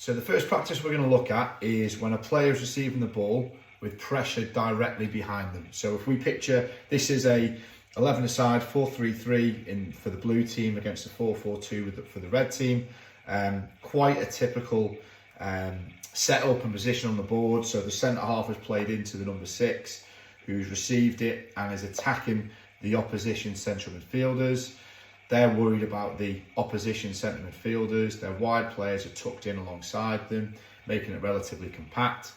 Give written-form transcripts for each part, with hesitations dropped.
So the first practice we're going to look at is when a player is receiving the ball with pressure directly behind them. So if we picture, this is a 11-a-side 4-3-3 for the blue team against a 4-4-2 for the red team. Quite a typical setup and position on the board. So the centre half is played into the number 6, who's received it and is attacking the opposition central midfielders. They're worried about the opposition centre midfielders. Their wide players are tucked in alongside them, making it relatively compact.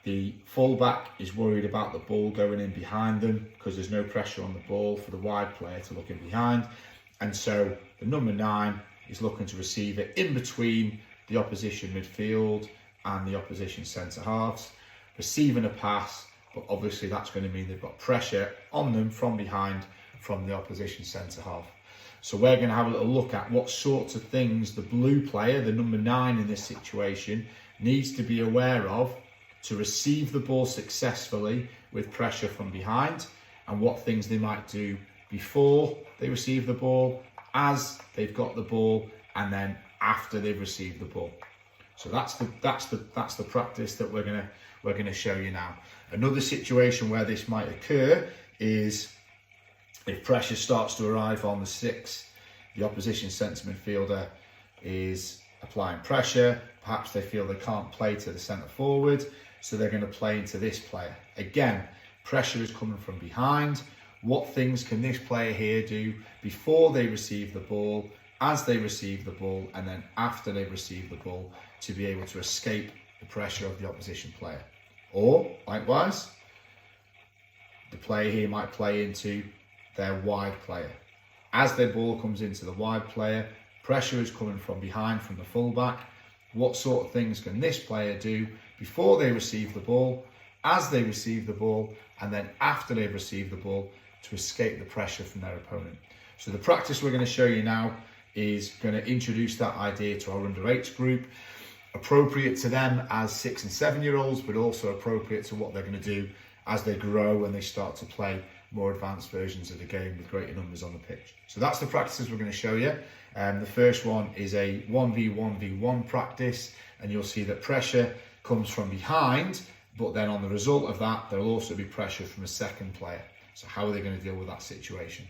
The fullback is worried about the ball going in behind them because there's no pressure on the ball for the wide player to look in behind. And so the number 9 is looking to receive it in between the opposition midfield and the opposition centre halves, receiving a pass, but obviously that's going to mean they've got pressure on them from behind from the opposition centre half. So we're going to have a little look at what sorts of things the blue player, the number 9 in this situation, needs to be aware of to receive the ball successfully with pressure from behind, and what things they might do before they receive the ball, as they've got the ball, and then after they've received the ball. So that's the practice that we're gonna show you now. Another situation where this might occur is if pressure starts to arrive on the 6, the opposition centre midfielder is applying pressure. Perhaps they feel they can't play to the centre forward, so they're going to play into this player. Again, pressure is coming from behind. What things can this player here do before they receive the ball, as they receive the ball, and then after they've received the ball to be able to escape the pressure of the opposition player? Or, likewise, the player here might play into their wide player. As their ball comes into the wide player, pressure is coming from behind from the fullback. What sort of things can this player do before they receive the ball, as they receive the ball, and then after they've received the ball to escape the pressure from their opponent? So the practice we're going to show you now is going to introduce that idea to our under-8s group, appropriate to them as 6 and 7-year-olds, but also appropriate to what they're going to do as they grow and they start to play more advanced versions of the game with greater numbers on the pitch. So that's the practices we're going to show you. The first one is a 1v1v1 practice, and you'll see that pressure comes from behind, but then on the result of that, there'll also be pressure from a second player. So how are they going to deal with that situation?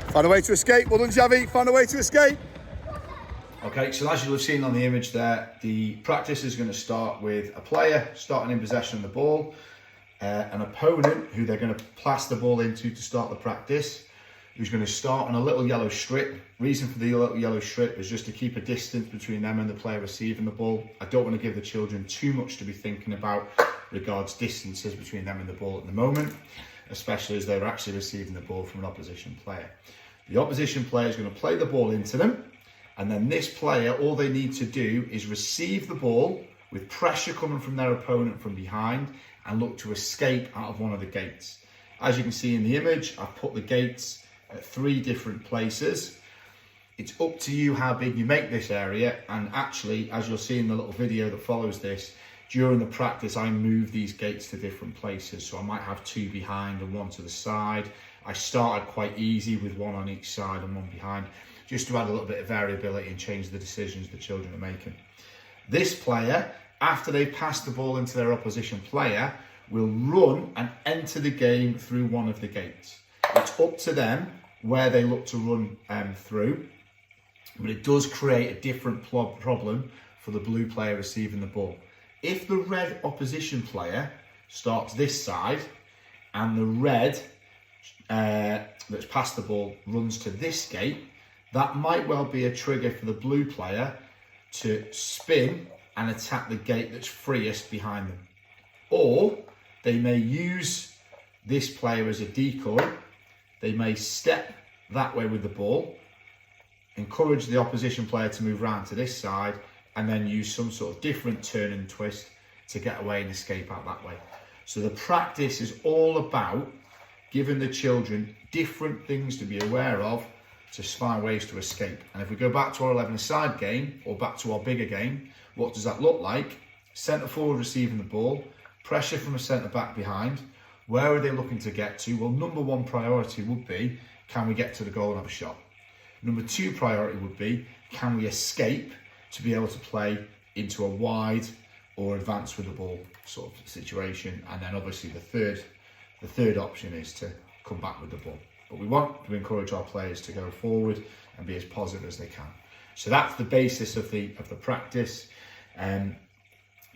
Find a way to escape. Well done, Javi. Find a way to escape. Okay, so as you'll have seen on the image there, the practice is going to start with a player starting in possession of the ball, an opponent who they're going to pass the ball into to start the practice, who's going to start on a little yellow strip. Reason for the little yellow strip is just to keep a distance between them and the player receiving the ball. I don't want to give the children too much to be thinking about regards distances between them and the ball at the moment, especially as they're actually receiving the ball from an opposition player. The opposition player is going to play the ball into them, and then this player, all they need to do is receive the ball with pressure coming from their opponent from behind and look to escape out of one of the gates. As you can see in the image, I've put the gates at 3 different places. It's up to you how big you make this area, and actually, as you'll see in the little video that follows this, during the practice I move these gates to different places, so I might have 2 behind and 1 to the side. I started quite easy with 1 on each side and 1 behind, just to add a little bit of variability and change the decisions the children are making. This player, after they pass the ball into their opposition player, will run and enter the game through one of the gates. It's up to them where they look to run through, but it does create a different problem for the blue player receiving the ball. If the red opposition player starts this side and the red that's passed the ball runs to this gate, that might well be a trigger for the blue player to spin and attack the gate that's freest behind them. Or they may use this player as a decoy. They may step that way with the ball, encourage the opposition player to move round to this side, and then use some sort of different turn and twist to get away and escape out that way. So the practice is all about giving the children different things to be aware of to find ways to escape. And if we go back to our 11-a-side game, or back to our bigger game, what does that look like? Centre forward receiving the ball, pressure from a centre back behind. Where are they looking to get to? Well, number one priority would be, can we get to the goal and have a shot? Number two priority would be, can we escape to be able to play into a wide or advance with the ball sort of situation? And then obviously the third option is to come back with the ball. But we want to encourage our players to go forward and be as positive as they can. So that's the basis of the practice.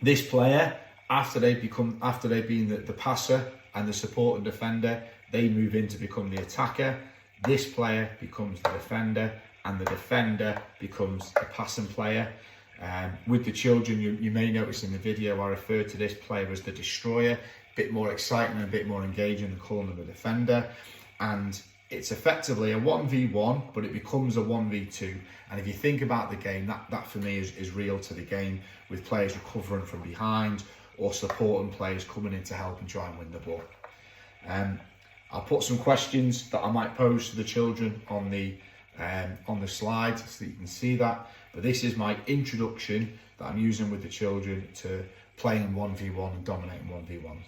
This player, after they've been the passer and the supporting defender, they move in to become the attacker. This player becomes the defender, and the defender becomes the passing player. With the children, you may notice in the video I refer to this player as the destroyer. A bit more exciting and a bit more engaging than calling them a defender. And it's effectively a 1v1, but it becomes a 1v2. And if you think about the game, that for me is real to the game, with players recovering from behind or supporting players coming in to help and try and win the ball. I'll put some questions that I might pose to the children on the slide so that you can see that. But this is my introduction that I'm using with the children to playing 1v1 and dominating 1v1s.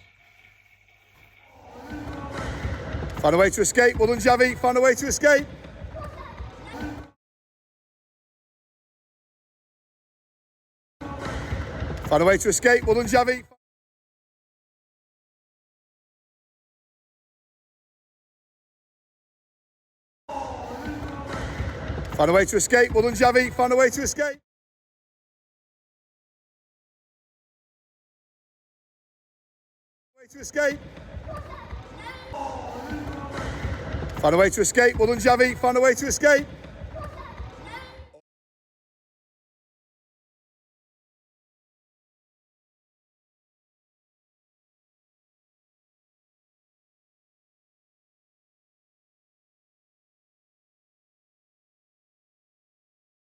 Find a way to escape. Well done, Javi. Find a way to escape. Find a way to escape. Well done, Javi. Find a way to escape. Well done, Javi. Find a way to escape. Way to escape. Find a way to escape. Well done, Javi. Find a way to escape.